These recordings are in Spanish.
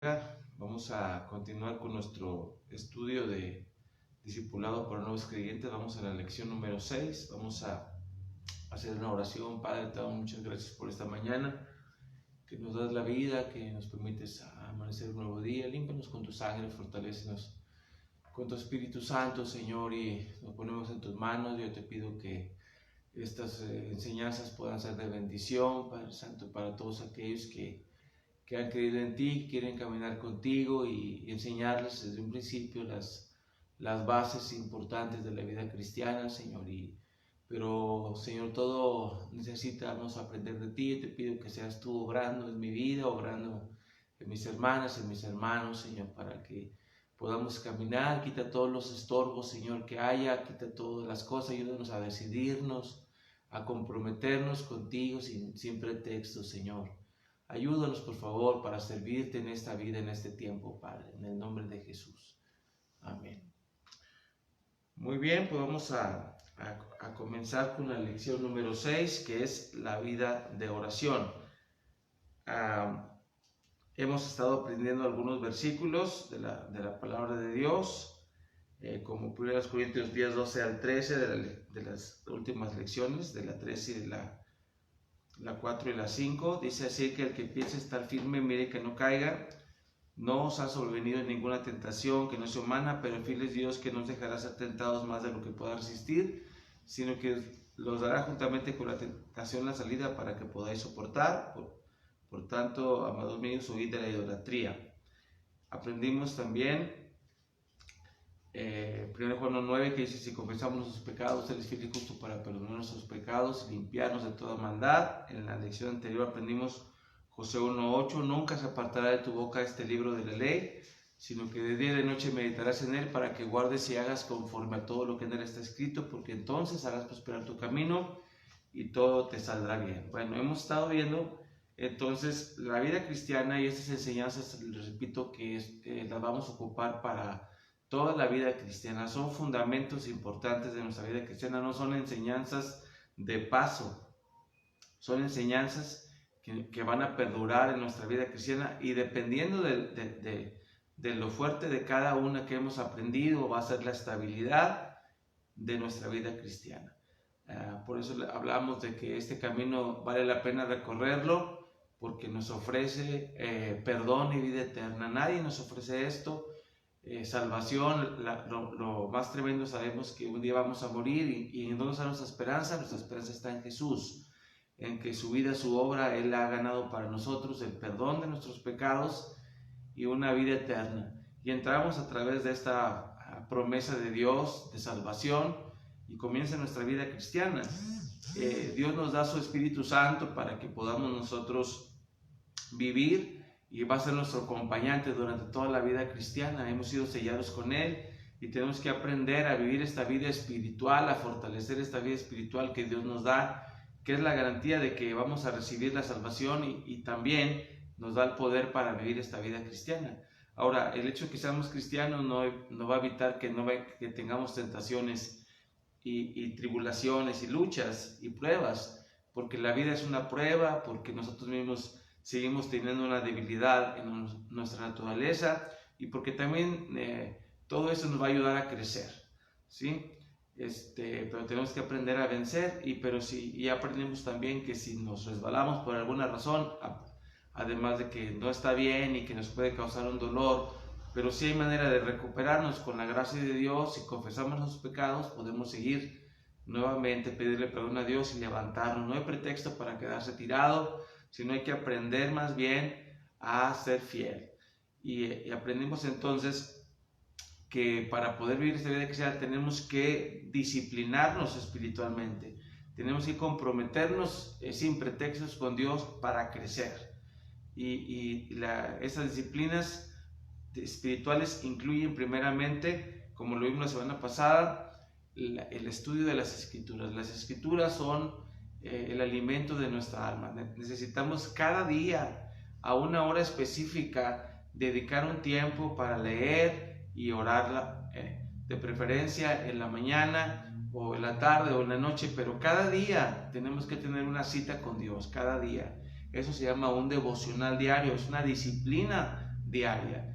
Vamos a continuar con nuestro estudio de discipulado para nuevos creyentes. Vamos a la lección número 6. Vamos a hacer una oración. Padre, te damos muchas gracias por esta mañana, que nos das la vida, que nos permites amanecer un nuevo día. Límpianos con tu sangre, fortalécenos con tu Espíritu Santo, Señor, y nos ponemos en tus manos. Yo te pido que estas enseñanzas puedan ser de bendición, Padre Santo, para todos aquellos que han creído en ti, quieren caminar contigo y enseñarles desde un principio las bases importantes de la vida cristiana, Señor. Pero, Señor, todo necesitamos aprender de ti. Yo te pido que seas tú obrando en mi vida, obrando en mis hermanas, en mis hermanos, Señor, para que podamos caminar. Quita todos los estorbos, Señor, que haya, quita todas las cosas, ayúdanos a decidirnos, a comprometernos contigo sin pretexto, Señor. Ayúdanos, por favor, para servirte en esta vida, en este tiempo, Padre, en el nombre de Jesús. Amén. Muy bien, pues vamos a comenzar con la lección número 6, que es la vida de oración. Hemos estado aprendiendo algunos versículos de la palabra de Dios, como 1 Corintios 10, 12 al 13, de las últimas lecciones, de la 13 y de la 4 y la 5, dice así: que el que piense estar firme, mire que no caiga. No os ha sobrevenido ninguna tentación que no sea humana, pero fiel es Dios, que no os dejará ser tentados más de lo que pueda resistir, sino que los dará juntamente con la tentación la salida para que podáis soportar. Por tanto, amados míos, huid de la idolatría. Aprendimos también 1 Juan 9, que dice: si confesamos nuestros pecados, Él es fiel y justo para perdonar nuestros pecados y limpiarnos de toda maldad. En la lección anterior aprendimos Josué 1:8: nunca se apartará de tu boca este libro de la ley, sino que de día y de noche meditarás en él, para que guardes y hagas conforme a todo lo que en él está escrito, porque entonces harás prosperar tu camino y todo te saldrá bien. Bueno, hemos estado viendo entonces la vida cristiana, y estas enseñanzas, les repito, que las vamos a ocupar para toda la vida cristiana. Son fundamentos importantes de nuestra vida cristiana, no son enseñanzas de paso, son enseñanzas que van a perdurar en nuestra vida cristiana, y dependiendo de lo fuerte de cada una que hemos aprendido, va a ser la estabilidad de nuestra vida cristiana. Por eso hablamos de que este camino vale la pena recorrerlo, porque nos ofrece perdón y vida eterna. Nadie nos ofrece esto. Salvación, lo más tremendo, sabemos que un día vamos a morir, y ¿en dónde está nuestra esperanza? Nuestra esperanza está en Jesús, en que su vida, su obra, Él ha ganado para nosotros el perdón de nuestros pecados y una vida eterna. Y entramos a través de esta promesa de Dios de salvación, y comienza nuestra vida cristiana. Dios nos da su Espíritu Santo para que podamos nosotros vivir, y va a ser nuestro acompañante durante toda la vida cristiana. Hemos sido sellados con Él, y tenemos que aprender a vivir esta vida espiritual, a fortalecer esta vida espiritual que Dios nos da, que es la garantía de que vamos a recibir la salvación, y también nos da el poder para vivir esta vida cristiana. Ahora, el hecho de que seamos cristianos no va a evitar que tengamos tentaciones y tribulaciones y luchas y pruebas, porque la vida es una prueba, porque nosotros mismos seguimos teniendo una debilidad en nuestra naturaleza, y porque también todo eso nos va a ayudar a crecer, ¿sí? Pero tenemos que aprender a vencer, y aprendimos también que si nos resbalamos por alguna razón, además de que no está bien y que nos puede causar un dolor, pero sí hay manera de recuperarnos con la gracia de Dios. Si confesamos nuestros pecados, podemos seguir nuevamente, pedirle perdón a Dios y levantarnos. No hay pretexto para quedarse tirado, sino hay que aprender más bien a ser fiel. Y aprendimos entonces que para poder vivir esta vida cristiana tenemos que disciplinarnos espiritualmente, tenemos que comprometernos sin pretextos con Dios para crecer. Esas disciplinas espirituales incluyen primeramente, como lo vimos la semana pasada, el estudio de las Escrituras. Las Escrituras son el alimento de nuestra alma. Necesitamos cada día, a una hora específica, dedicar un tiempo para leer y orarla, de preferencia en la mañana o en la tarde o en la noche, pero cada día tenemos que tener una cita con Dios, cada día. Eso se llama un devocional diario, es una disciplina diaria.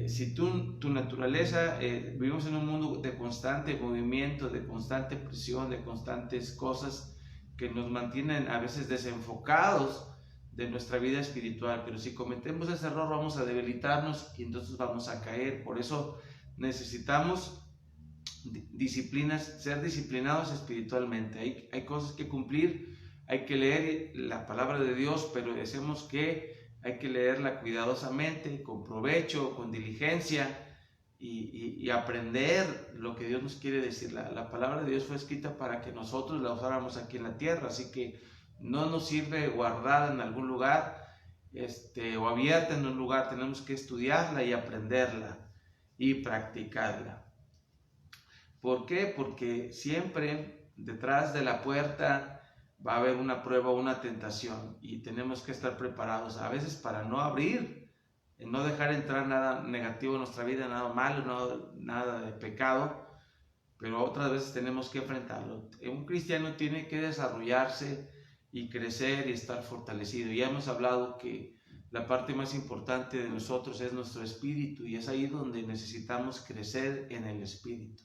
Si tu naturaleza, vivimos en un mundo de constante movimiento, de constante presión, de constantes cosas que nos mantienen a veces desenfocados de nuestra vida espiritual, pero si cometemos ese error vamos a debilitarnos y entonces vamos a caer. Por eso necesitamos disciplinas, ser disciplinados espiritualmente. Hay cosas que cumplir, hay que leer la palabra de Dios, pero decimos que hay que leerla cuidadosamente, con provecho, con diligencia y aprender lo que Dios nos quiere decir. La palabra de Dios fue escrita para que nosotros la usáramos aquí en la tierra, así que no nos sirve guardada en algún lugar o abierta en un lugar. Tenemos que estudiarla y aprenderla y practicarla. ¿Por qué? Porque siempre detrás de la puerta va a haber una prueba o una tentación y tenemos que estar preparados a veces para no abrir, no dejar entrar nada negativo en nuestra vida, nada malo, nada de pecado, pero otras veces tenemos que enfrentarlo. Un cristiano tiene que desarrollarse y crecer y estar fortalecido. Ya hemos hablado que la parte más importante de nosotros es nuestro espíritu y es ahí donde necesitamos crecer en el espíritu.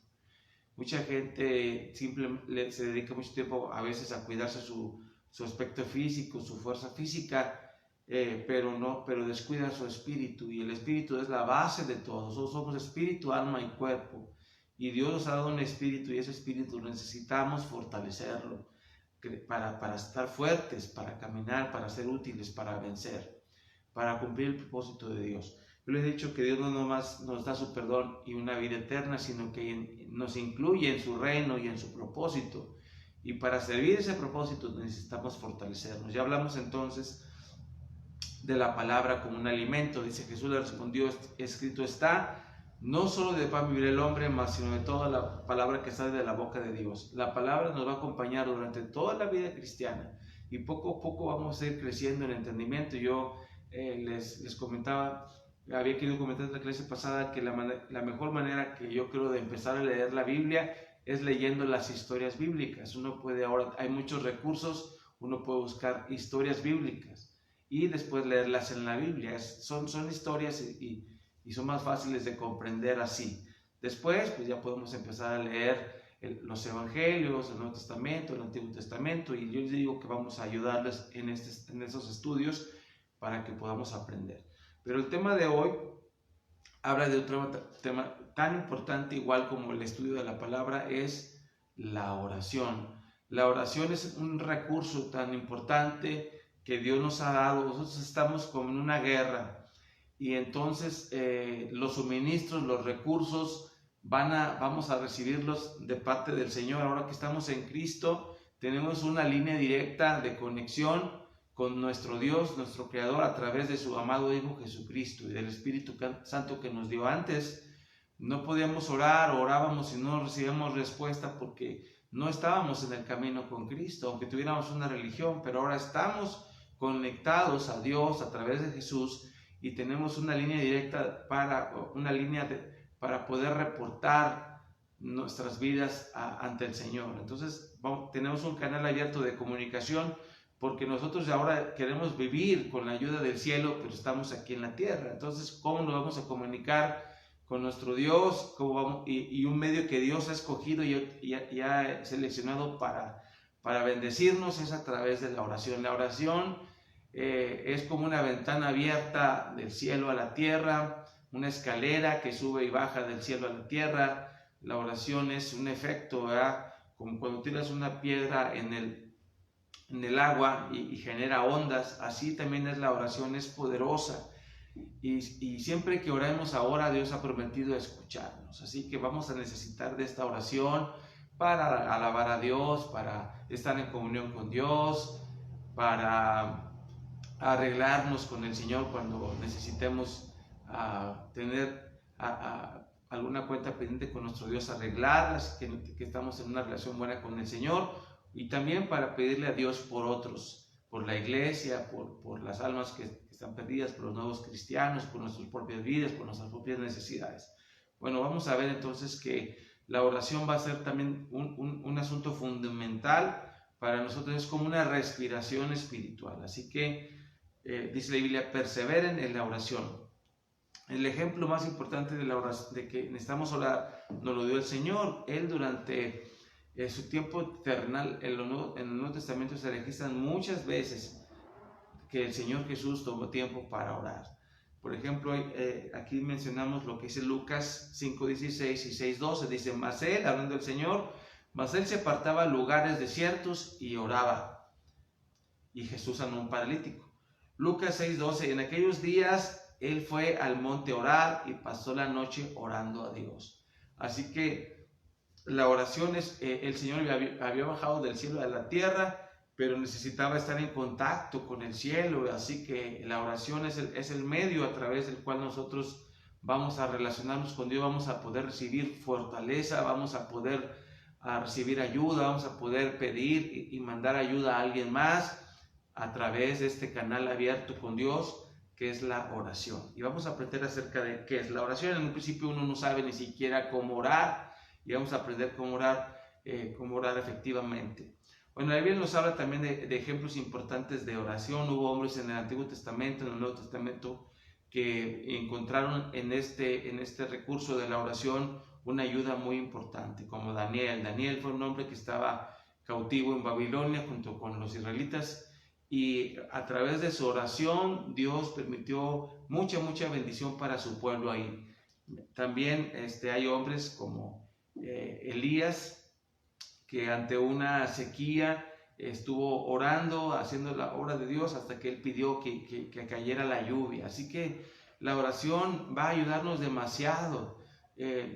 Mucha gente simplemente se dedica mucho tiempo a veces a cuidarse su aspecto físico, su fuerza física, pero descuida su espíritu, y el espíritu es la base de todo. Nosotros somos espíritu, alma y cuerpo, y Dios nos ha dado un espíritu, y ese espíritu necesitamos fortalecerlo para estar fuertes, para caminar, para ser útiles, para vencer, para cumplir el propósito de Dios. Yo les he dicho que Dios no nomás nos da su perdón y una vida eterna, sino que nos incluye en su reino y en su propósito. Y para servir ese propósito necesitamos fortalecernos. Ya hablamos entonces de la palabra como un alimento. Dice Jesús le respondió, escrito está, no solo de pan vivirá el hombre, mas sino de toda la palabra que sale de la boca de Dios. La palabra nos va a acompañar durante toda la vida cristiana y poco a poco vamos a ir creciendo en entendimiento. Yo les comentaba, había querido comentar en la clase pasada que la mejor manera que yo creo de empezar a leer la Biblia es leyendo las historias bíblicas. Uno puede ahora, hay muchos recursos, uno puede buscar historias bíblicas y después leerlas en la Biblia. Son historias y son más fáciles de comprender así. Después, pues ya podemos empezar a leer los Evangelios, el Nuevo Testamento, el Antiguo Testamento, y yo les digo que vamos a ayudarles en esos estudios para que podamos aprender. Pero el tema de hoy habla de otro tema tan importante, igual como el estudio de la palabra, es la oración. La oración es un recurso tan importante que Dios nos ha dado. Nosotros estamos como en una guerra y entonces los suministros, los recursos, vamos a recibirlos de parte del Señor. Ahora que estamos en Cristo, tenemos una línea directa de conexión con nuestro Dios, nuestro Creador, a través de su amado Hijo Jesucristo y del Espíritu Santo que nos dio. Antes no podíamos orar, orábamos y no recibíamos respuesta porque no estábamos en el camino con Cristo, aunque tuviéramos una religión, pero ahora estamos conectados a Dios a través de Jesús y tenemos una línea directa para poder reportar nuestras vidas ante el Señor. Entonces tenemos un canal abierto de comunicación, porque nosotros ahora queremos vivir con la ayuda del cielo, pero estamos aquí en la tierra. Entonces, ¿cómo nos vamos a comunicar con nuestro Dios? Y un medio que Dios ha escogido y ha seleccionado para bendecirnos es a través de la oración. La oración es como una ventana abierta del cielo a la tierra, una escalera que sube y baja del cielo a la tierra. La oración es un efecto, ¿verdad? Como cuando tiras una piedra en el agua y genera ondas, así también es la oración, es poderosa. Y siempre que oremos ahora, Dios ha prometido escucharnos. Así que vamos a necesitar de esta oración para alabar a Dios, para estar en comunión con Dios, para arreglarnos con el Señor cuando necesitemos tener alguna cuenta pendiente con nuestro Dios, arreglarlas, que estamos en una relación buena con el Señor, y también para pedirle a Dios por otros, por la iglesia, por las almas que están perdidas, por los nuevos cristianos, por nuestras propias vidas, por nuestras propias necesidades. Bueno, vamos a ver entonces que la oración va a ser también un asunto fundamental para nosotros, es como una respiración espiritual. Así que dice la Biblia, perseveren en la oración. el ejemplo más importante de la oración, de que necesitamos orar, nos lo dio el Señor. Él durante su tiempo terrenal, en el Nuevo Testamento se registran muchas veces que el Señor Jesús tomó tiempo para orar. Por ejemplo, aquí mencionamos lo que dice Lucas 5:16 y 6:12. Dice, mas él, hablando del Señor, mas él se apartaba a lugares desiertos y oraba. Y Jesús sanó a un paralítico. Lucas 6:12, en aquellos días él fue al monte a orar y pasó la noche orando a Dios. Así que la oración es, el Señor había bajado del cielo a la tierra, pero necesitaba estar en contacto con el cielo. Así que la oración es el medio a través del cual nosotros vamos a relacionarnos con Dios, vamos a poder recibir fortaleza, vamos a poder recibir ayuda, vamos a poder pedir y mandar ayuda a alguien más a través de este canal abierto con Dios, que es la oración. Y vamos a aprender acerca de qué es la oración. En un principio uno no sabe ni siquiera cómo orar, y vamos a aprender cómo orar efectivamente. Bueno, la Biblia nos habla también de ejemplos importantes de oración. Hubo hombres en el Antiguo Testamento, en el Nuevo Testamento, que encontraron en este recurso de la oración una ayuda muy importante, como Daniel. Daniel fue un hombre que estaba cautivo en Babilonia junto con los israelitas, y a través de su oración Dios permitió mucha bendición para su pueblo ahí. También hay hombres como Elías, que ante una sequía estuvo orando, haciendo la obra de Dios hasta que él pidió que cayera la lluvia. Así que la oración va a ayudarnos demasiado.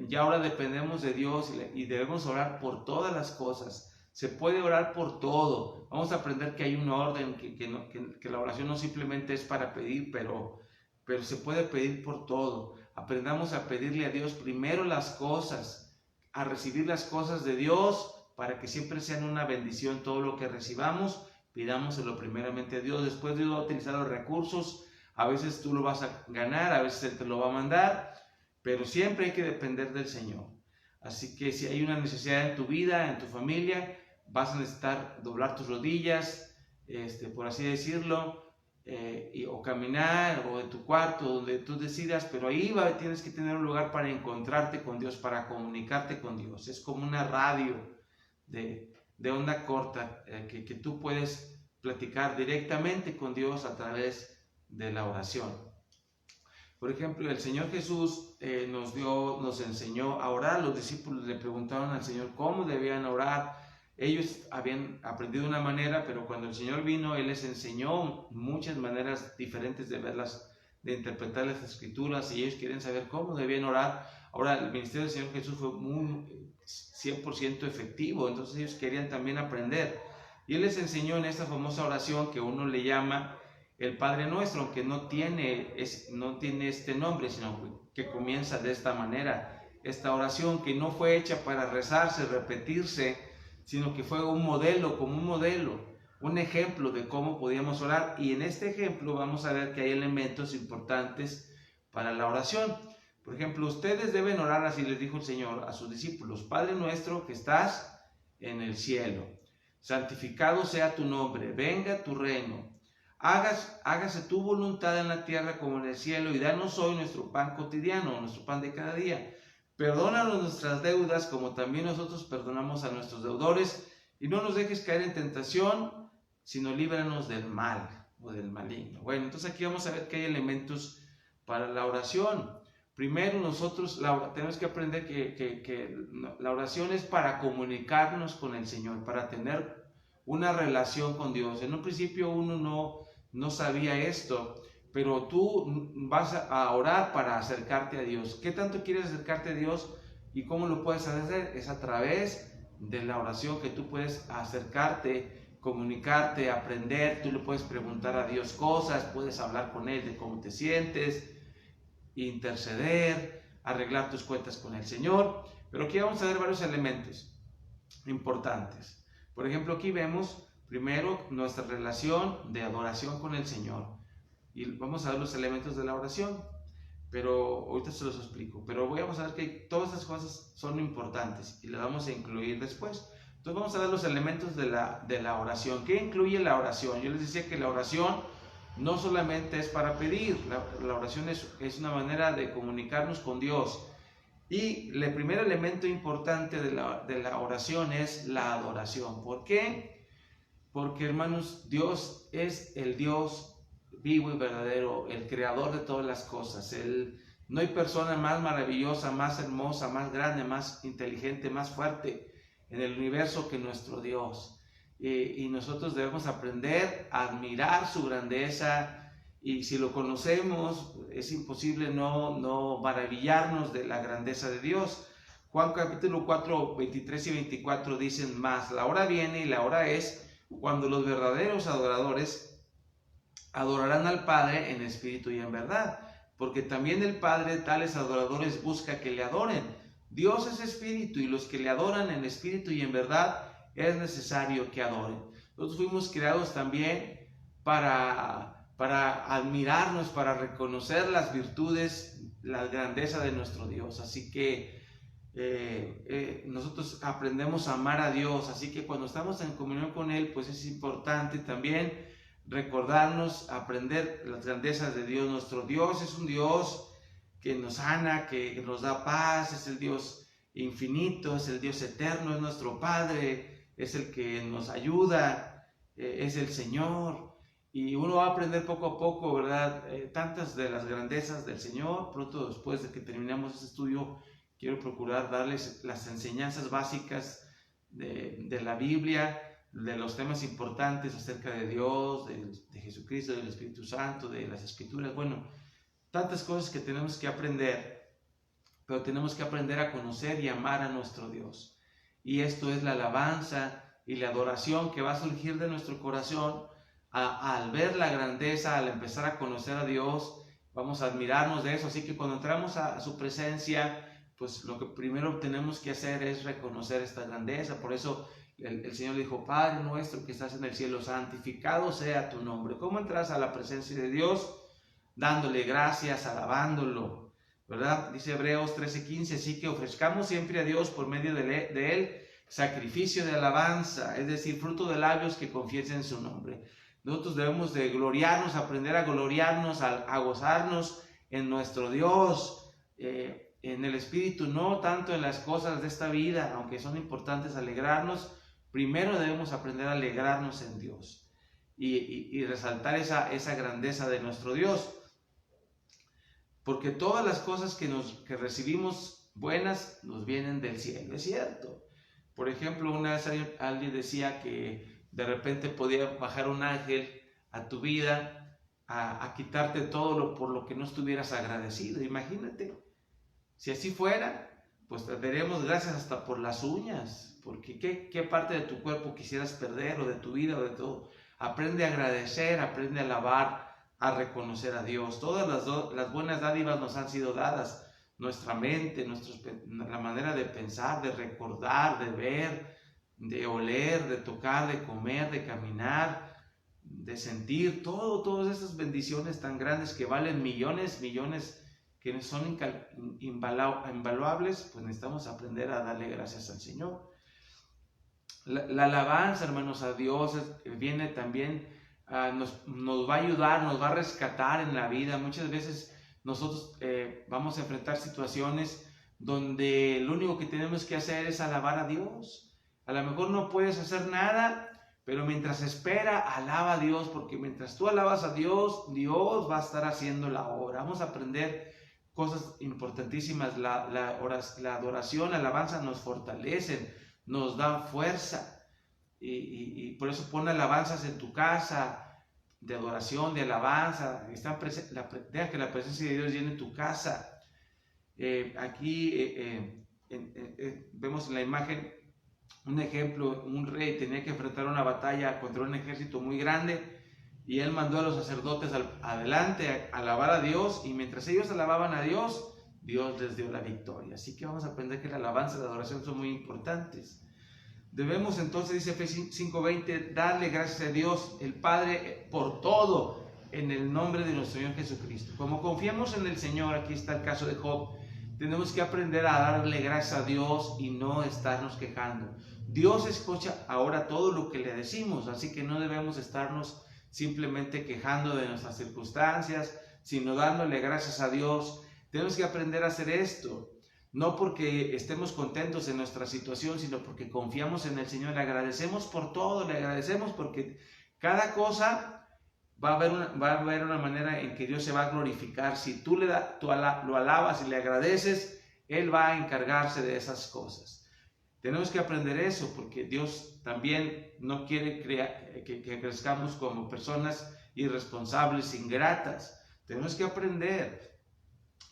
Ya ahora dependemos de Dios y debemos orar por todas las cosas. Se puede orar por todo. Vamos a aprender que hay un orden, que la oración no simplemente es para pedir, pero se puede pedir por todo. Aprendamos a pedirle a Dios primero las cosas, a recibir las cosas de Dios, para que siempre sean una bendición todo lo que recibamos. Pidámoselo primeramente a Dios. Después Dios va a utilizar los recursos. A veces tú lo vas a ganar, a veces Él te lo va a mandar, pero siempre hay que depender del Señor. Así que si hay una necesidad en tu vida, en tu familia, vas a necesitar doblar tus rodillas, por así decirlo, o caminar, o en tu cuarto, donde tú decidas, pero ahí tienes que tener un lugar para encontrarte con Dios, para comunicarte con Dios. Es como una radio de onda corta, que tú puedes platicar directamente con Dios a través de la oración. Por ejemplo, el Señor Jesús nos enseñó a orar. Los discípulos le preguntaron al Señor cómo debían orar. Ellos habían aprendido una manera, pero cuando el Señor vino, Él les enseñó muchas maneras diferentes de interpretar las Escrituras, y ellos quieren saber cómo debían orar. Ahora, el ministerio del Señor Jesús fue muy 100% efectivo, entonces ellos querían también aprender. Y Él les enseñó en esta famosa oración que uno le llama el Padre Nuestro, aunque no tiene este nombre, sino que comienza de esta manera. Esta oración que no fue hecha para rezarse, repetirse, sino que fue un modelo, un ejemplo de cómo podíamos orar. Y en este ejemplo vamos a ver que hay elementos importantes para la oración. Por ejemplo, ustedes deben orar así, les dijo el Señor a sus discípulos: Padre nuestro que estás en el cielo, santificado sea tu nombre, venga tu reino, hágase tu voluntad en la tierra como en el cielo, y danos hoy nuestro pan cotidiano, nuestro pan de cada día. Perdónanos nuestras deudas como también nosotros perdonamos a nuestros deudores, y no nos dejes caer en tentación, sino líbranos del mal o del maligno. Bueno, entonces aquí vamos a ver que hay elementos para la oración. Primero, nosotros tenemos que aprender que la oración es para comunicarnos con el Señor, para tener una relación con Dios. En un principio uno no sabía esto, pero tú vas a orar para acercarte a Dios. ¿Qué tanto quieres acercarte a Dios y cómo lo puedes hacer? Es a través de la oración que tú puedes acercarte, comunicarte, aprender. Tú le puedes preguntar a Dios cosas, puedes hablar con Él de cómo te sientes, interceder, arreglar tus cuentas con el Señor. Pero aquí vamos a ver varios elementos importantes. Por ejemplo, aquí vemos primero nuestra relación de adoración con el Señor, y vamos a ver los elementos de la oración, pero ahorita se los explico. Pero vamos a ver que todas estas cosas son importantes y las vamos a incluir después. Entonces vamos a ver los elementos de la oración. ¿Qué incluye la oración? Yo les decía que la oración no solamente es para pedir, la oración es una manera de comunicarnos con Dios. Y el primer elemento importante de la oración es la adoración. ¿Por qué? Porque, hermanos, Dios es el Dios vivo y verdadero, el creador de todas las cosas. No hay persona más maravillosa, más hermosa, más grande, más inteligente, más fuerte en el universo que nuestro Dios. Y nosotros debemos aprender a admirar su grandeza, y si lo conocemos es imposible no maravillarnos de la grandeza de Dios. Juan capítulo 4, 23 y 24 dicen: más la hora viene y la hora es cuando los verdaderos adoradores adorarán al Padre en espíritu y en verdad, porque también el Padre tales adoradores busca que le adoren. Dios es espíritu, y los que le adoran en espíritu y en verdad es necesario que adoren. Nosotros fuimos creados también para admirarnos, para reconocer las virtudes, la grandeza de nuestro Dios. Así que nosotros aprendemos a amar a Dios. Así que cuando estamos en comunión con Él, pues es importante también recordarnos, aprender las grandezas de Dios. Nuestro Dios es un Dios que nos sana, que nos da paz, es el Dios infinito, es el Dios eterno, es nuestro Padre, es el que nos ayuda, es el Señor. Y uno va a aprender poco a poco, ¿verdad? Tantas de las grandezas del Señor. Pronto, después de que terminemos este estudio, quiero procurar darles las enseñanzas básicas de la Biblia, de los temas importantes acerca de Dios, de Jesucristo, del Espíritu Santo, de las Escrituras. Bueno, tantas cosas que tenemos que aprender, pero tenemos que aprender a conocer y amar a nuestro Dios. Y esto es la alabanza y la adoración que va a surgir de nuestro corazón. Al ver la grandeza, al empezar a conocer a Dios, vamos a admirarnos de eso. Así que cuando entramos a su presencia, pues lo que primero tenemos que hacer es reconocer esta grandeza. Por eso el Señor dijo: Padre nuestro que estás en el cielo, santificado sea tu nombre. ¿Cómo entras a la presencia de Dios? Dándole gracias, alabándolo, ¿verdad? Dice Hebreos 13:15, así que ofrezcamos siempre a Dios por medio de Él sacrificio de alabanza, es decir, fruto de labios que confiesen su nombre. Nosotros debemos de gloriarnos, aprender a gloriarnos, a gozarnos en nuestro Dios, en el Espíritu, no tanto en las cosas de esta vida, aunque son importantes alegrarnos. Primero debemos aprender a alegrarnos en Dios y resaltar esa grandeza de nuestro Dios, porque todas las cosas que recibimos buenas nos vienen del cielo, es cierto. Por ejemplo, una vez alguien decía que de repente podía bajar un ángel a tu vida a quitarte todo por lo que no estuvieras agradecido. Imagínate, si así fuera, pues te daríamos gracias hasta por las uñas, porque ¿qué parte de tu cuerpo quisieras perder, o de tu vida, o de todo? Aprende a agradecer, aprende a alabar, a reconocer a Dios. Todas las buenas dádivas nos han sido dadas. Nuestra mente, la manera de pensar, de recordar, de ver, de oler, de tocar, de comer, de caminar, de sentir, todas esas bendiciones tan grandes que valen millones, que son invaluables, pues necesitamos aprender a darle gracias al Señor. La alabanza, hermanos, a Dios viene también, nos va a ayudar, nos va a rescatar en la vida. Muchas veces nosotros vamos a enfrentar situaciones donde lo único que tenemos que hacer es alabar a Dios. A lo mejor no puedes hacer nada, pero mientras espera, alaba a Dios, porque mientras tú alabas a Dios, Dios va a estar haciendo la obra. Vamos a aprender cosas importantísimas. La adoración, la alabanza nos fortalecen, nos dan fuerza, y por eso pon alabanzas en tu casa, de adoración, de alabanza. Deja que la presencia de Dios llene tu casa. Aquí vemos en la imagen un ejemplo. Un rey tenía que enfrentar una batalla contra un ejército muy grande, y él mandó a los sacerdotes adelante a alabar a Dios, y mientras ellos alababan a Dios, Dios les dio la victoria. Así que vamos a aprender que la alabanza y la adoración son muy importantes. Debemos entonces, dice Efesios 5:20, darle gracias a Dios el Padre por todo, en el nombre de nuestro Señor Jesucristo. Como confiamos en el Señor, aquí está el caso de Job, tenemos que aprender a darle gracias a Dios y no estarnos quejando. Dios escucha ahora todo lo que le decimos, así que no debemos estarnos simplemente quejando de nuestras circunstancias, sino dándole gracias a Dios. Tenemos que aprender a hacer esto, no porque estemos contentos en nuestra situación, sino porque confiamos en el Señor, le agradecemos por todo, le agradecemos porque cada cosa va a haber una manera en que Dios se va a glorificar. Si tú lo alabas y le agradeces, Él va a encargarse de esas cosas. Tenemos que aprender eso, porque Dios también no quiere que crezcamos como personas irresponsables, ingratas. Tenemos que aprender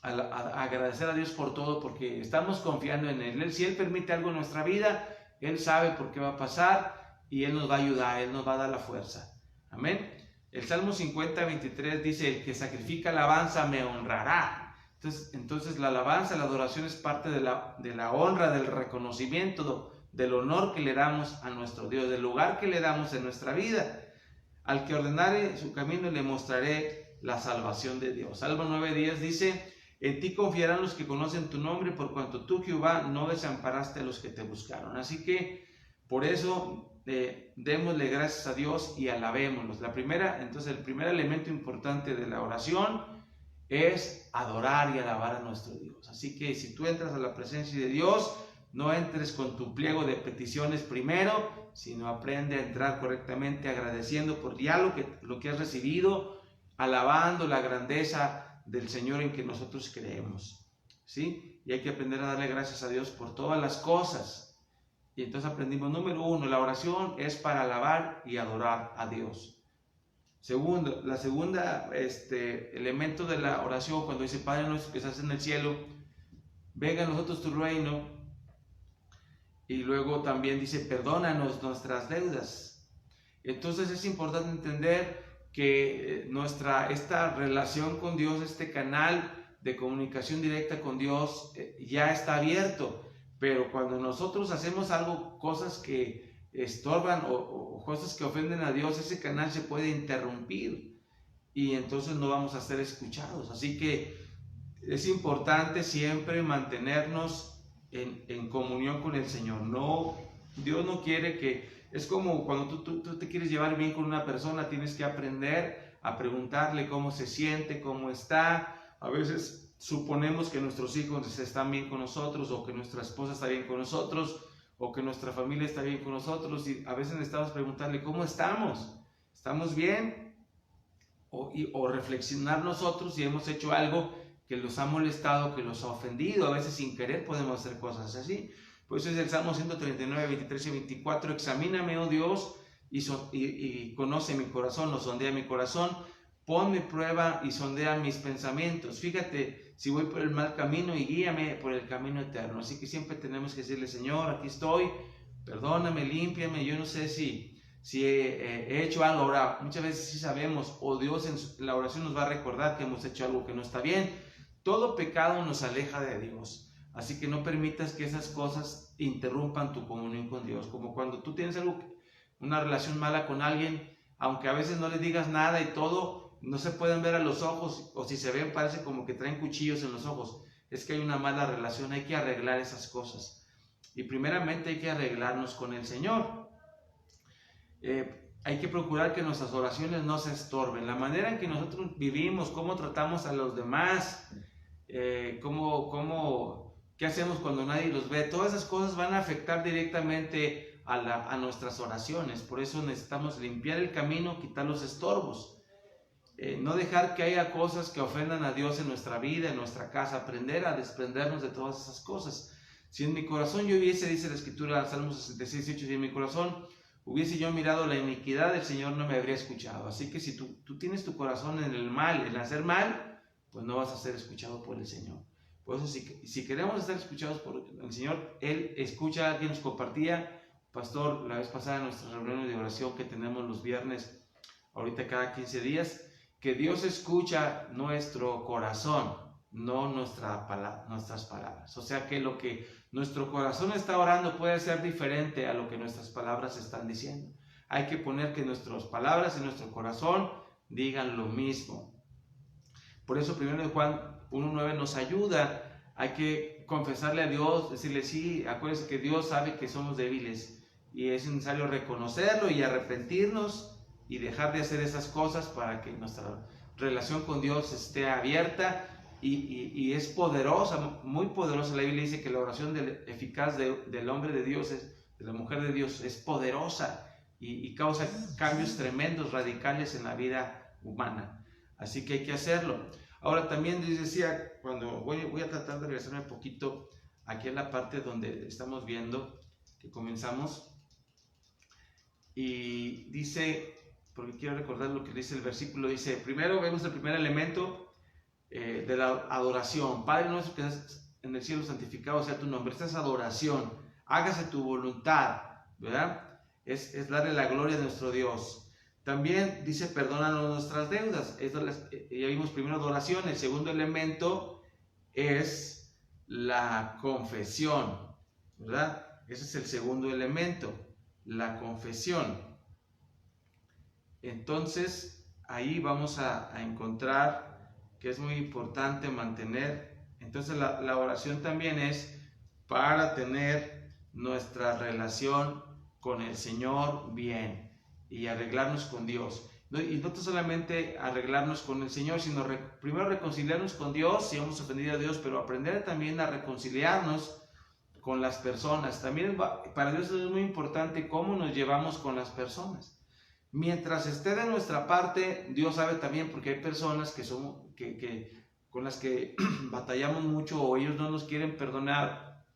a agradecer a Dios por todo, porque estamos confiando en Él. Si Él permite algo en nuestra vida, Él sabe por qué va a pasar y Él nos va a ayudar, Él nos va a dar la fuerza. Amén. El Salmo 50:23 dice: el que sacrifica alabanza me honrará. Entonces la alabanza, la adoración es parte de la honra, del reconocimiento, del honor que le damos a nuestro Dios, del lugar que le damos en nuestra vida. Al que ordenare su camino le mostraré la salvación de Dios. Salmo 9:10 dice: en ti confiarán los que conocen tu nombre, por cuanto tú, Jehová, no desamparaste a los que te buscaron. Así que por eso démosle gracias a Dios y alabémoslos. Entonces el primer elemento importante de la oración es adorar y alabar a nuestro Dios. Así que si tú entras a la presencia de Dios, no entres con tu pliego de peticiones primero, sino aprende a entrar correctamente agradeciendo por ya lo que has recibido, alabando la grandeza del Señor en que nosotros creemos, ¿sí? Y hay que aprender a darle gracias a Dios por todas las cosas. Y entonces aprendimos, número 1, la oración es para alabar y adorar a Dios. Segundo, la segunda elemento de la oración, cuando dice: Padre nuestro que estás en el cielo, venga a nosotros tu reino. Y luego también dice: perdónanos nuestras deudas. Entonces es importante entender que esta relación con Dios, este canal de comunicación directa con Dios ya está abierto, pero cuando nosotros hacemos cosas que estorban o cosas que ofenden a Dios, ese canal se puede interrumpir y entonces no vamos a ser escuchados. Así que es importante siempre mantenernos en comunión con el Señor. Dios no quiere que... Es como cuando tú te quieres llevar bien con una persona, tienes que aprender a preguntarle cómo se siente, cómo está. A veces suponemos que nuestros hijos están bien con nosotros, o que nuestra esposa está bien con nosotros, o que nuestra familia está bien con nosotros, y a veces necesitamos preguntarle cómo estamos. ¿Estamos bien? O reflexionar nosotros si hemos hecho algo que los ha molestado, que los ha ofendido. A veces sin querer podemos hacer cosas así. Por eso es el Salmo 139, 23 y 24. Examíname, oh Dios, y conoce mi corazón, o sondea mi corazón. Ponme prueba y sondea mis pensamientos. Fíjate si voy por el mal camino y guíame por el camino eterno. Así que siempre tenemos que decirle: Señor, aquí estoy, perdóname, límpiame. Yo no sé si he hecho algo. Ahora, muchas veces sí sabemos, o Dios en la oración nos va a recordar que hemos hecho algo que no está bien. Todo pecado nos aleja de Dios. Así que no permitas que esas cosas interrumpan tu comunión con Dios. Como cuando tú tienes una relación mala con alguien, aunque a veces no le digas nada y todo, no se pueden ver a los ojos, o si se ven parece como que traen cuchillos en los ojos. Es que hay una mala relación, hay que arreglar esas cosas. Y primeramente hay que arreglarnos con el Señor. Hay que procurar que nuestras oraciones no se estorben. La manera en que nosotros vivimos, cómo tratamos a los demás, qué hacemos cuando nadie los ve, todas esas cosas van a afectar directamente a nuestras oraciones. Por eso necesitamos limpiar el camino, quitar los estorbos, no dejar que haya cosas que ofendan a Dios en nuestra vida, en nuestra casa, aprender a desprendernos de todas esas cosas. Si en mi corazón yo hubiese, dice la Escritura, Salmo 66, 8, si en mi corazón hubiese yo mirado la iniquidad, el Señor no me habría escuchado. Así que si tú tienes tu corazón en el mal, en hacer mal, pues no vas a ser escuchado por el Señor. Por eso si queremos ser escuchados por el Señor, Él escucha. Alguien nos compartía, pastor, la vez pasada en nuestras reuniones de oración que tenemos los viernes, ahorita cada 15 días, que Dios escucha nuestro corazón, no nuestras palabras. O sea que lo que nuestro corazón está orando puede ser diferente a lo que nuestras palabras están diciendo. Hay que poner que nuestras palabras y nuestro corazón digan lo mismo. Por eso 1 Juan 1:9 nos ayuda. Hay que confesarle a Dios, decirle: sí, acuérdense que Dios sabe que somos débiles y es necesario reconocerlo y arrepentirnos y dejar de hacer esas cosas para que nuestra relación con Dios esté abierta y es poderosa, muy poderosa. La Biblia dice que la oración eficaz del hombre de Dios, de la mujer de Dios, es poderosa y causa cambios tremendos, radicales en la vida humana. Así que hay que hacerlo. Ahora también les decía, cuando voy a tratar de regresarme un poquito aquí en la parte donde estamos viendo que comenzamos, y dice, porque quiero recordar lo que dice el versículo, dice, primero vemos el primer elemento de la adoración. Padre nuestro que estás en el cielo, santificado sea tu nombre. Esta es adoración, hágase tu voluntad, ¿verdad? Es darle la gloria a nuestro Dios. También dice, perdónanos nuestras deudas. Ya vimos primero adoración. El segundo elemento es la confesión, ¿verdad? Ese es el segundo elemento, la confesión. Entonces, ahí vamos a encontrar que es muy importante mantener. Entonces, la oración también es para tener nuestra relación con el Señor bien y arreglarnos con Dios. Y no solamente arreglarnos con el Señor, sino primero reconciliarnos con Dios si hemos ofendido a Dios, pero aprender también a reconciliarnos con las personas. También para Dios es muy importante cómo nos llevamos con las personas. Mientras esté de nuestra parte, Dios sabe también, porque hay personas con las que batallamos mucho, o ellos no nos quieren perdonar,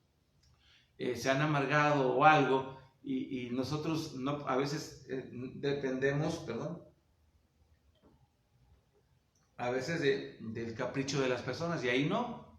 se han amargado o algo, y nosotros a veces dependemos, a veces del capricho de las personas, y ahí no.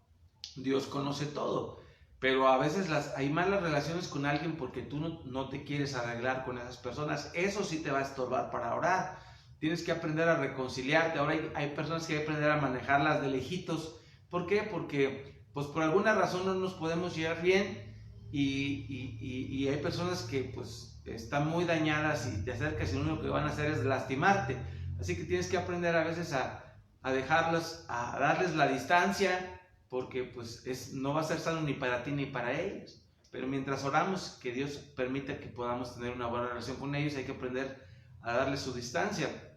Dios conoce todo, pero a veces hay malas relaciones con alguien porque tú no te quieres arreglar con esas personas. Eso sí te va a estorbar para orar. Tienes que aprender a reconciliarte. Ahora hay personas que hay que aprender a manejarlas de lejitos. ¿Por qué? Porque pues por alguna razón no nos podemos llevar bien, y hay personas que pues están muy dañadas y te acercas y lo único que van a hacer es lastimarte. Así que tienes que aprender a veces a dejarlas, a darles la distancia, porque pues no va a ser sano ni para ti ni para ellos. Pero mientras oramos, que Dios permita que podamos tener una buena relación con ellos, hay que aprender a darles su distancia.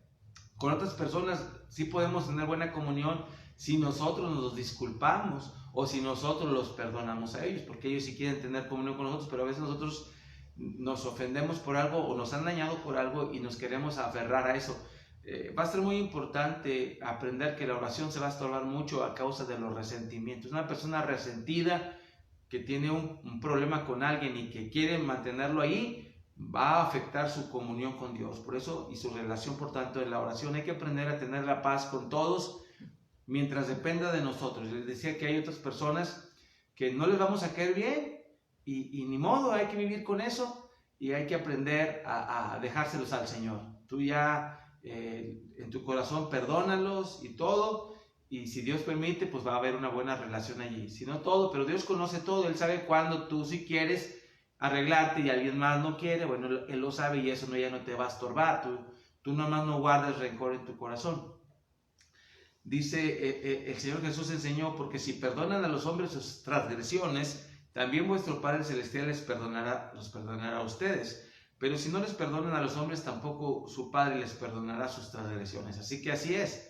Con otras personas sí podemos tener buena comunión si nosotros nos disculpamos o si nosotros los perdonamos a ellos, porque ellos sí quieren tener comunión con nosotros, pero a veces nosotros nos ofendemos por algo o nos han dañado por algo y nos queremos aferrar a eso. Va a ser muy importante aprender que la oración se va a estorbar mucho a causa de los resentimientos. Una persona resentida que tiene un problema con alguien y que quiere mantenerlo ahí, va a afectar su comunión con Dios. Por eso, y su relación, por tanto, en la oración, hay que aprender a tener la paz con todos mientras dependa de nosotros. Les decía que hay otras personas que no les vamos a caer bien y ni modo, hay que vivir con eso y hay que aprender a dejárselos al Señor. Tú ya en tu corazón perdónalos y todo, y si Dios permite, pues va a haber una buena relación allí. Si no todo, pero Dios conoce todo. Él sabe cuándo tú sí quieres arreglarte y alguien más no quiere. Bueno, Él lo sabe y eso ya no te va a estorbar. Tú nomás no guardes rencor en tu corazón. Dice el Señor Jesús enseñó, porque si perdonan a los hombres sus transgresiones, también vuestro Padre Celestial los perdonará a ustedes. Pero si no les perdonan a los hombres, tampoco su Padre les perdonará sus transgresiones. Así que así es.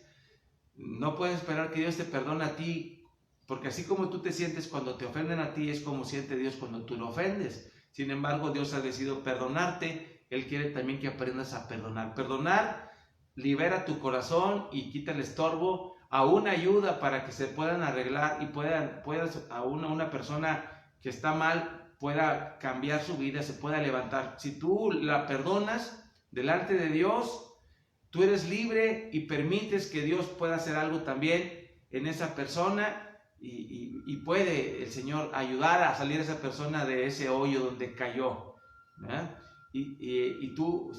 No puedes esperar que Dios te perdone a ti, porque así como tú te sientes cuando te ofenden a ti, es como siente Dios cuando tú lo ofendes. Sin embargo, Dios ha decidido perdonarte. Él quiere también que aprendas a perdonar. Perdonar libera tu corazón y quita el estorbo. Aún ayuda para que se puedan arreglar y puedas aún una persona que está mal pueda cambiar su vida, se pueda levantar. Si tú la perdonas delante de Dios, tú eres libre y permites que Dios pueda hacer algo también en esa persona y puede el Señor ayudar a salir a esa persona de ese hoyo donde cayó, ¿verdad? Y tú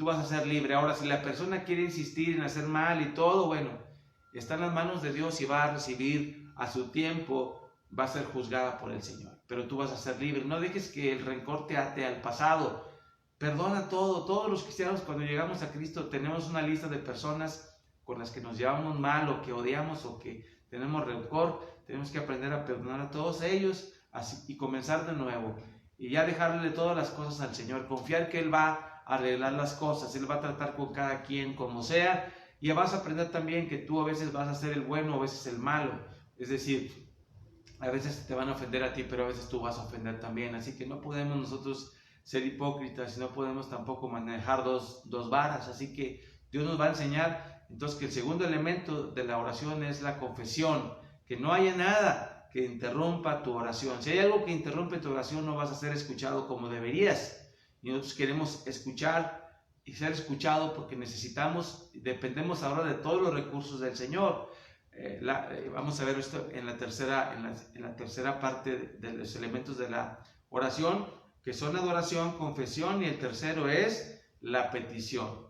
vas a ser libre. Ahora, si la persona quiere insistir en hacer mal y todo, bueno, está en las manos de Dios y va a recibir a su tiempo, va a ser juzgada por el Señor. Pero tú vas a ser libre. No dejes que el rencor te ate al pasado. Perdona todo. Todos los cristianos, cuando llegamos a Cristo, tenemos una lista de personas con las que nos llevamos mal o que odiamos o que tenemos rencor. Tenemos que aprender a perdonar a todos ellos así, y comenzar de nuevo. Y ya dejarle todas las cosas al Señor. Confiar que Él va arreglar las cosas. Él va a tratar con cada quien como sea. Y vas a aprender también que tú a veces vas a ser el bueno, a veces el malo. Es decir, a veces te van a ofender a ti, pero a veces tú vas a ofender también. Así que no podemos nosotros ser hipócritas y no podemos tampoco manejar dos varas. Así que Dios nos va a enseñar entonces que el segundo elemento de la oración es la confesión. Que no haya nada que interrumpa tu oración. Si hay algo que interrumpe tu oración, no vas a ser escuchado como deberías. Y nosotros queremos escuchar y ser escuchado porque dependemos ahora de todos los recursos del Señor. Vamos a ver esto en la tercera parte de los elementos de la oración, que son adoración, confesión, y el tercero es la petición.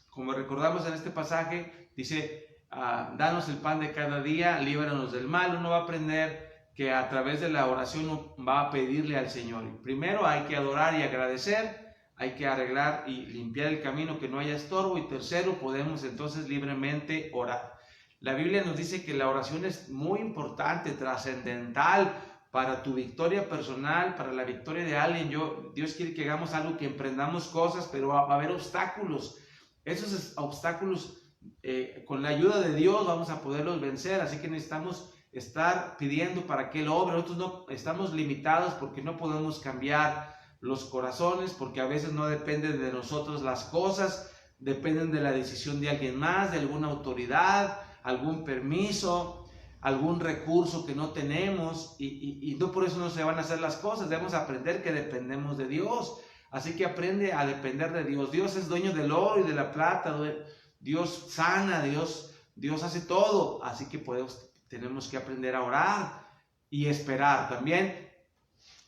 Como recordamos en este pasaje, dice, danos el pan de cada día, líbranos del mal. Uno va a aprender que a través de la oración uno va a pedirle al Señor. Primero hay que adorar y agradecer, hay que arreglar y limpiar el camino, que no haya estorbo, y tercero, podemos entonces libremente orar. La Biblia nos dice que la oración es muy importante, trascendental para tu victoria personal, para la victoria de alguien. Dios quiere que hagamos algo, que emprendamos cosas, pero va a haber obstáculos. Esos obstáculos, con la ayuda de Dios vamos a poderlos vencer. Así que necesitamos estar pidiendo para que Él obre. Nosotros no estamos limitados porque no podemos cambiar los corazones, porque a veces no dependen de nosotros las cosas, dependen de la decisión de alguien más, de alguna autoridad, algún permiso, algún recurso que no tenemos, y no por eso no se van a hacer las cosas. Debemos aprender que dependemos de Dios. Así que aprende a depender de Dios. Dios es dueño del oro y de la plata. Dios sana, Dios hace todo. Así que tenemos que aprender a orar y esperar también.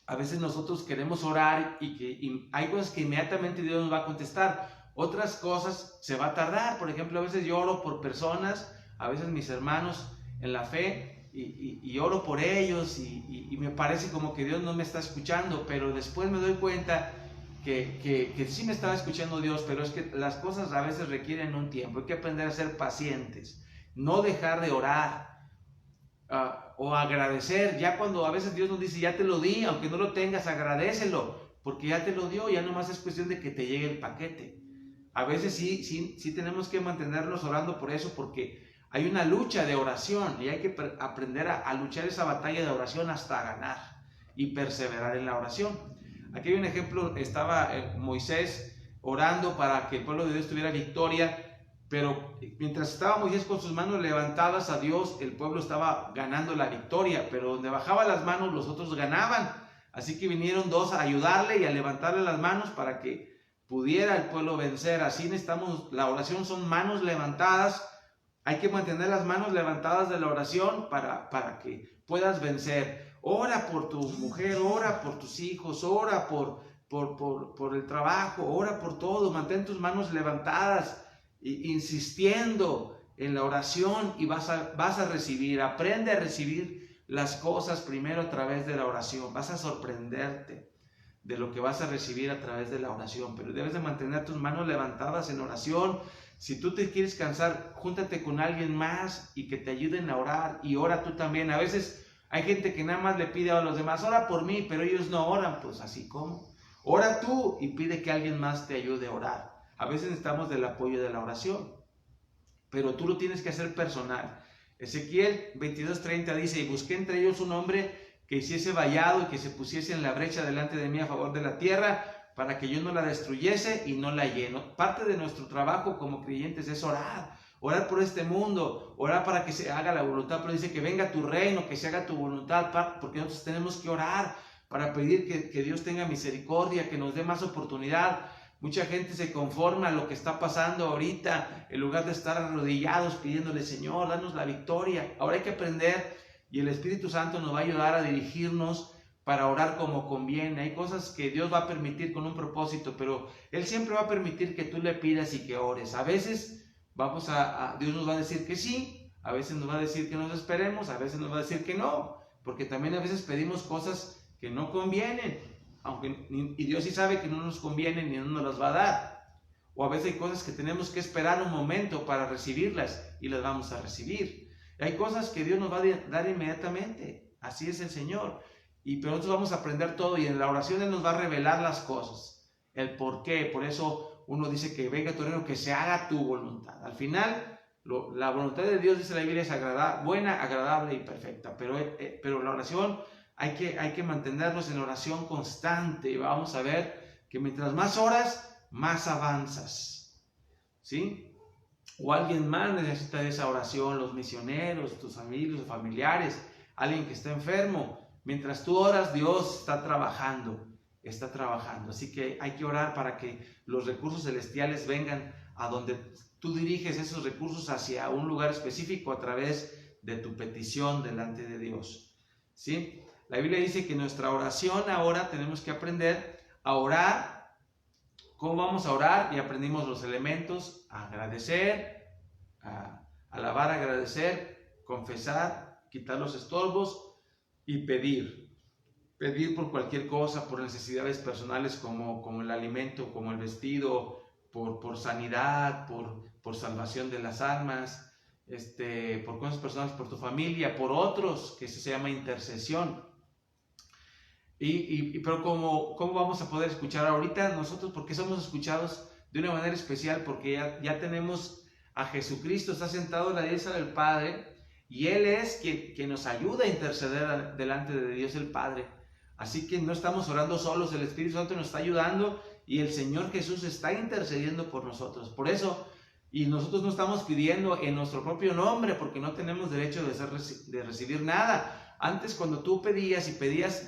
A veces nosotros queremos orar y hay cosas que inmediatamente Dios nos va a contestar. Otras cosas se va a tardar. Por ejemplo, a veces yo oro por personas, a veces mis hermanos en la fe, y oro por ellos y me parece como que Dios no me está escuchando, pero después me doy cuenta que sí me estaba escuchando Dios, pero es que las cosas a veces requieren un tiempo. Hay que aprender a ser pacientes, no dejar de orar o agradecer. Ya cuando a veces Dios nos dice, ya te lo di, aunque no lo tengas, agradécelo, porque ya te lo dio, ya nomás es cuestión de que te llegue el paquete. A veces sí tenemos que mantenernos orando por eso, porque hay una lucha de oración y hay que aprender a luchar esa batalla de oración hasta ganar y perseverar en la oración. Aquí hay un ejemplo. Estaba Moisés orando para que el pueblo de Dios tuviera victoria, pero mientras estaba Moisés con sus manos levantadas a Dios, el pueblo estaba ganando la victoria, pero donde bajaba las manos los otros ganaban. Así que vinieron dos a ayudarle y a levantarle las manos para que pudiera el pueblo vencer. Así necesitamos, la oración son manos levantadas. Hay que mantener las manos levantadas de la oración para que puedas vencer. Ora por tu mujer, ora por tus hijos, ora por el trabajo, ora por todo. Mantén tus manos levantadas, insistiendo en la oración, y vas a recibir. Aprende a recibir las cosas primero a través de la oración. Vas a sorprenderte de lo que vas a recibir a través de la oración, pero debes de mantener tus manos levantadas en oración. Si tú te quieres cansar, júntate con alguien más y que te ayuden a orar, y ora tú también. A veces hay gente que nada más le pide a los demás, ora por mí, pero ellos no oran. Pues así como, ora tú y pide que alguien más te ayude a orar. A veces necesitamos del apoyo de la oración, pero tú lo tienes que hacer personal. Ezequiel 22:30 dice, y busqué entre ellos un hombre que hiciese vallado y que se pusiese en la brecha delante de mí a favor de la tierra, para que yo no la destruyese y no la lleno. Parte de nuestro trabajo como creyentes es orar por este mundo, orar para que se haga la voluntad. Pero dice que venga tu reino, que se haga tu voluntad, porque nosotros tenemos que orar para pedir que Dios tenga misericordia, que nos dé más oportunidad. Mucha gente se conforma a lo que está pasando ahorita, en lugar de estar arrodillados pidiéndole, Señor, danos la victoria. Ahora hay que aprender, y el Espíritu Santo nos va a ayudar a dirigirnos para orar como conviene. Hay cosas que Dios va a permitir con un propósito, pero Él siempre va a permitir que tú le pidas y que ores. A veces Dios nos va a decir que sí, a veces nos va a decir que nos esperemos, a veces nos va a decir que no, porque también a veces pedimos cosas que no convienen, y Dios sí sabe que no nos convienen y no nos las va a dar. O a veces hay cosas que tenemos que esperar un momento para recibirlas, y las vamos a recibir. Y hay cosas que Dios nos va a dar inmediatamente. Así es el Señor. Pero nosotros vamos a aprender todo, y en la oración Él nos va a revelar las cosas. el por qué. Por eso uno dice que venga tu reino, que se haga tu voluntad. Al final, la voluntad de Dios, dice la Biblia, es buena, agradable y perfecta. Pero la oración, hay que mantenernos en oración constante. Y vamos a ver que mientras más oras, más avanzas, ¿sí? O alguien más necesita esa oración, los misioneros, tus amigos, familiares, alguien que está enfermo. Mientras tú oras, Dios está trabajando. Así que hay que orar para que los recursos celestiales vengan a donde tú diriges esos recursos, hacia un lugar específico a través de tu petición delante de Dios, ¿sí? La Biblia dice que nuestra oración ahora tenemos que aprender a orar. ¿Cómo vamos a orar? Y aprendimos los elementos: agradecer, alabar, agradecer, confesar, quitar los estorbos y pedir. Pedir por cualquier cosa, por necesidades personales como el alimento, como el vestido, por sanidad, por salvación de las almas, por cosas personales, por tu familia, por otros, que eso se llama intercesión. Pero ¿cómo vamos a poder escuchar ahorita nosotros? Porque somos escuchados de una manera especial, porque ya tenemos a Jesucristo, está sentado a la diestra del Padre, y Él es quien nos ayuda a interceder delante de Dios el Padre. Así que no estamos orando solos, el Espíritu Santo nos está ayudando y el Señor Jesús está intercediendo por nosotros. Por eso, y nosotros no estamos pidiendo en nuestro propio nombre, porque no tenemos derecho de recibir nada. Antes, cuando tú pedías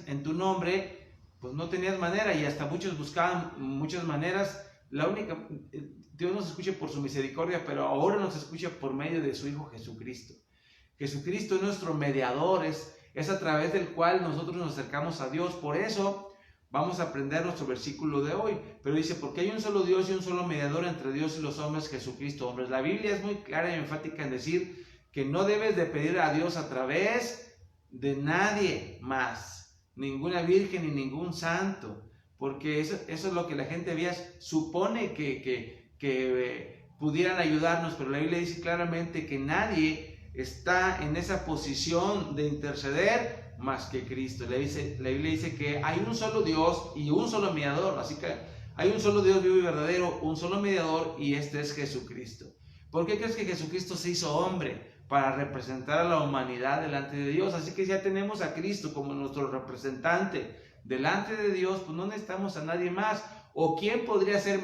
en tu nombre, pues no tenías manera, y hasta muchos buscaban muchas maneras. Dios nos escucha por su misericordia, pero ahora nos escucha por medio de su Hijo Jesucristo. Jesucristo es nuestro mediador, es a través del cual nosotros nos acercamos a Dios. Por eso vamos a aprender nuestro versículo de hoy. Pero dice, porque hay un solo Dios y un solo mediador entre Dios y los hombres, Jesucristo, hombres. La Biblia es muy clara y enfática en decir que no debes de pedir a Dios a través de nadie más, ninguna virgen ni ningún santo, porque eso es lo que la gente veía, supone que pudieran ayudarnos, pero la Biblia dice claramente que nadie está en esa posición de interceder más que Cristo. La Biblia dice que hay un solo Dios y un solo mediador, así que hay un solo Dios vivo y verdadero, un solo mediador, y este es Jesucristo. ¿Por qué crees que Jesucristo se hizo hombre? Para representar a la humanidad delante de Dios. Así que ya tenemos a Cristo como nuestro representante delante de Dios, pues no necesitamos a nadie más. ¿O quién podría ser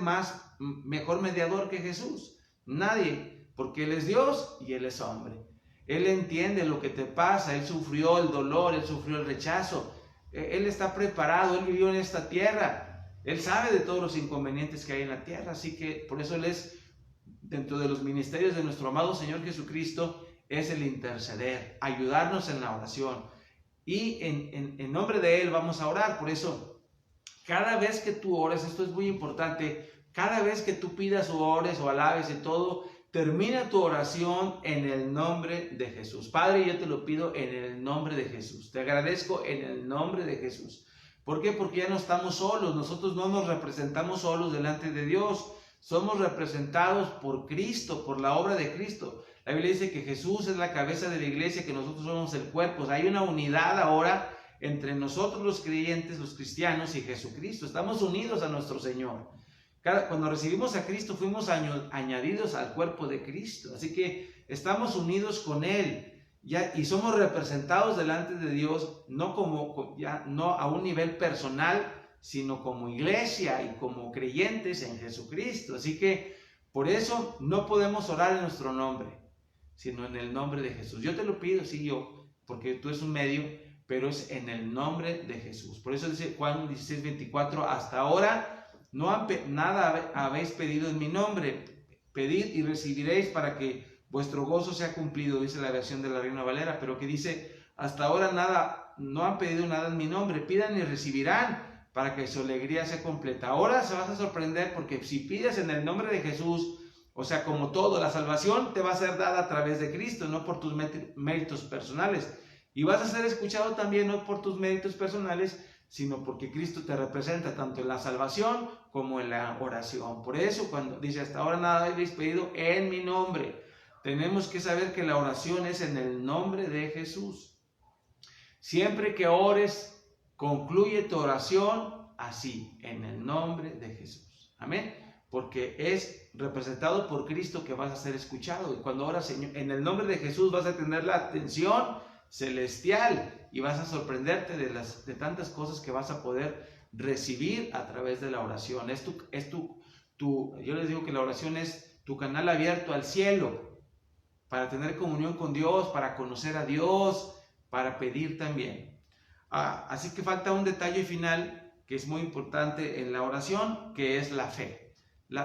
mejor mediador que Jesús? Nadie, porque Él es Dios y Él es hombre. Él entiende lo que te pasa, Él sufrió el dolor, Él sufrió el rechazo, Él está preparado, Él vivió en esta tierra, Él sabe de todos los inconvenientes que hay en la tierra. Así que por eso Él es, dentro de los ministerios de nuestro amado Señor Jesucristo, es el interceder, ayudarnos en la oración. Y en nombre de Él vamos a orar. Por eso, cada vez que tú ores, esto es muy importante, cada vez que tú pidas o ores o alabes y todo, termina tu oración en el nombre de Jesús. Padre, yo te lo pido en el nombre de Jesús. Te agradezco en el nombre de Jesús. ¿Por qué? Porque ya no estamos solos. Nosotros no nos representamos solos delante de Dios. Somos representados por Cristo, por la obra de Cristo. La Biblia dice que Jesús es la cabeza de la iglesia, que nosotros somos el cuerpo. O sea, hay una unidad ahora entre nosotros los creyentes, los cristianos, y Jesucristo. Estamos unidos a nuestro Señor. Cuando recibimos a Cristo fuimos añadidos al cuerpo de Cristo, así que estamos unidos con Él y somos representados delante de Dios, no a un nivel personal, sino como iglesia y como creyentes en Jesucristo. Así que por eso no podemos orar en nuestro nombre, sino en el nombre de Jesús. Yo te lo pido, sí, porque tú eres un medio, pero es en el nombre de Jesús. Por eso dice Juan 16:24, hasta ahora nada habéis pedido en mi nombre. Pedid y recibiréis para que vuestro gozo sea cumplido, dice la versión de la Reina Valera, pero que dice, hasta ahora no han pedido nada en mi nombre, pidan y recibirán para que su alegría sea completa. Ahora se vas a sorprender, porque si pides en el nombre de Jesús, o sea, como todo, la salvación te va a ser dada a través de Cristo, no por tus méritos personales, y vas a ser escuchado también no por tus méritos personales, sino porque Cristo te representa tanto en la salvación como en la oración. Por eso cuando dice, hasta ahora nada habéis pedido en mi nombre, tenemos que saber que la oración es en el nombre de Jesús. Siempre que ores, concluye tu oración así, en el nombre de Jesús. Amén. Porque es representado por Cristo que vas a ser escuchado. Y cuando oras, Señor, en el nombre de Jesús, vas a tener la atención celestial y vas a sorprenderte de tantas cosas que vas a poder recibir a través de la oración. Yo les digo que la oración es tu canal abierto al cielo para tener comunión con Dios, para conocer a Dios, para pedir también. Así que falta un detalle final que es muy importante en la oración, que es la fe.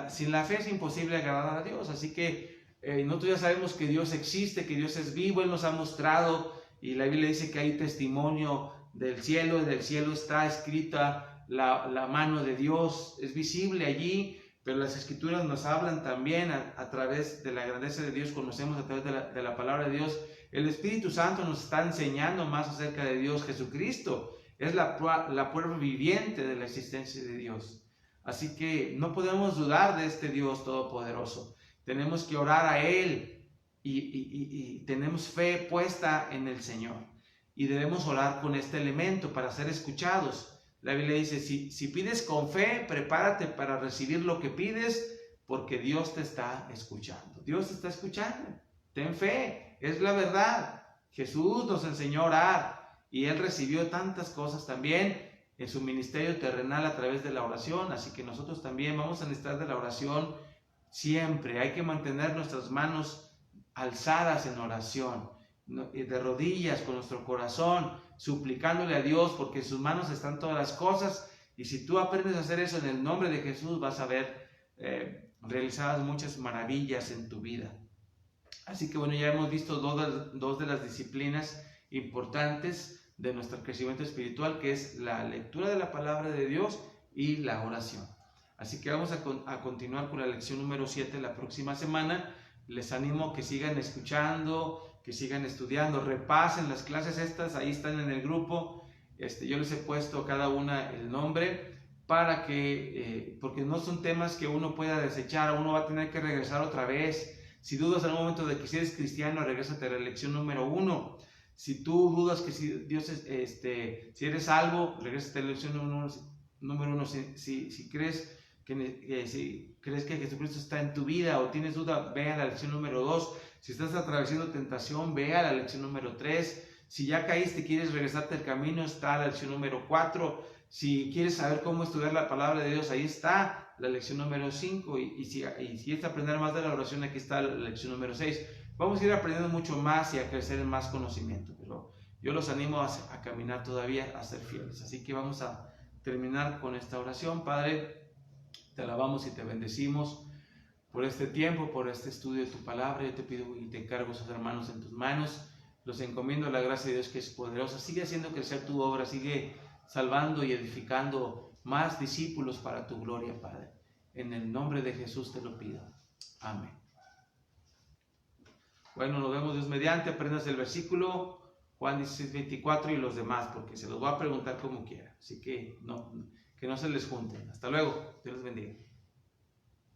Sin la fe es imposible agradar a Dios, así que nosotros ya sabemos que Dios existe, que Dios es vivo, Él nos ha mostrado, y la Biblia dice que hay testimonio del cielo, y del cielo está escrita la mano de Dios, es visible allí, pero las Escrituras nos hablan también a través de la grandeza de Dios, conocemos a través de la palabra de Dios. El Espíritu Santo nos está enseñando más acerca de Dios. Jesucristo es la prueba viviente de la existencia de Dios. Así que no podemos dudar de este Dios todopoderoso. Tenemos que orar a Él y tenemos fe puesta en el Señor. Y debemos orar con este elemento para ser escuchados. La Biblia dice, si pides con fe, prepárate para recibir lo que pides, porque Dios te está escuchando. Dios te está escuchando. Ten fe, es la verdad. Jesús nos enseñó a orar y Él recibió tantas cosas también en su ministerio terrenal a través de la oración. Así que nosotros también vamos a necesitar de la oración siempre. Hay que mantener nuestras manos alzadas en oración, de rodillas con nuestro corazón, suplicándole a Dios, porque en sus manos están todas las cosas. Y si tú aprendes a hacer eso en el nombre de Jesús, vas a ver realizadas muchas maravillas en tu vida. Así que bueno, ya hemos visto dos de las disciplinas importantes de nuestro crecimiento espiritual, que es la lectura de la palabra de Dios y la oración. Así que vamos a continuar con la lección número 7 la próxima semana. Les animo a que sigan escuchando, que sigan estudiando, repasen las clases estas, ahí están en el grupo. Yo les he puesto a cada una el nombre para que, porque no son temas que uno pueda desechar, uno va a tener que regresar otra vez. Si dudas en un momento de que si eres cristiano, regrésate a la lección número 1. Si tú dudas que si Dios si eres salvo, regrésate a la lección número 1. Si crees si crees que Jesucristo está en tu vida o tienes duda, ve a la lección número 2. Si estás atravesando tentación, ve a la lección número 3. Si ya caíste y quieres regresarte al camino, está la lección número 4. Si quieres saber cómo estudiar la palabra de Dios, ahí está la lección número 5. Y si quieres aprender más de la oración, aquí está la lección número 6. Vamos a ir aprendiendo mucho más y a crecer en más conocimiento. Pero yo los animo a caminar todavía, a ser fieles. Así que vamos a terminar con esta oración. Padre, te alabamos y te bendecimos por este tiempo, por este estudio de tu palabra. Yo te pido y te encargo a esos hermanos en tus manos. Los encomiendo a la gracia de Dios, que es poderosa. Sigue haciendo crecer tu obra, sigue salvando y edificando más discípulos para tu gloria, Padre. En el nombre de Jesús te lo pido. Amén. Bueno, nos vemos Dios mediante. Aprendas el versículo Juan 16:24 y los demás, porque se los voy a preguntar como quiera. Así que no se les junten. Hasta luego. Dios les bendiga.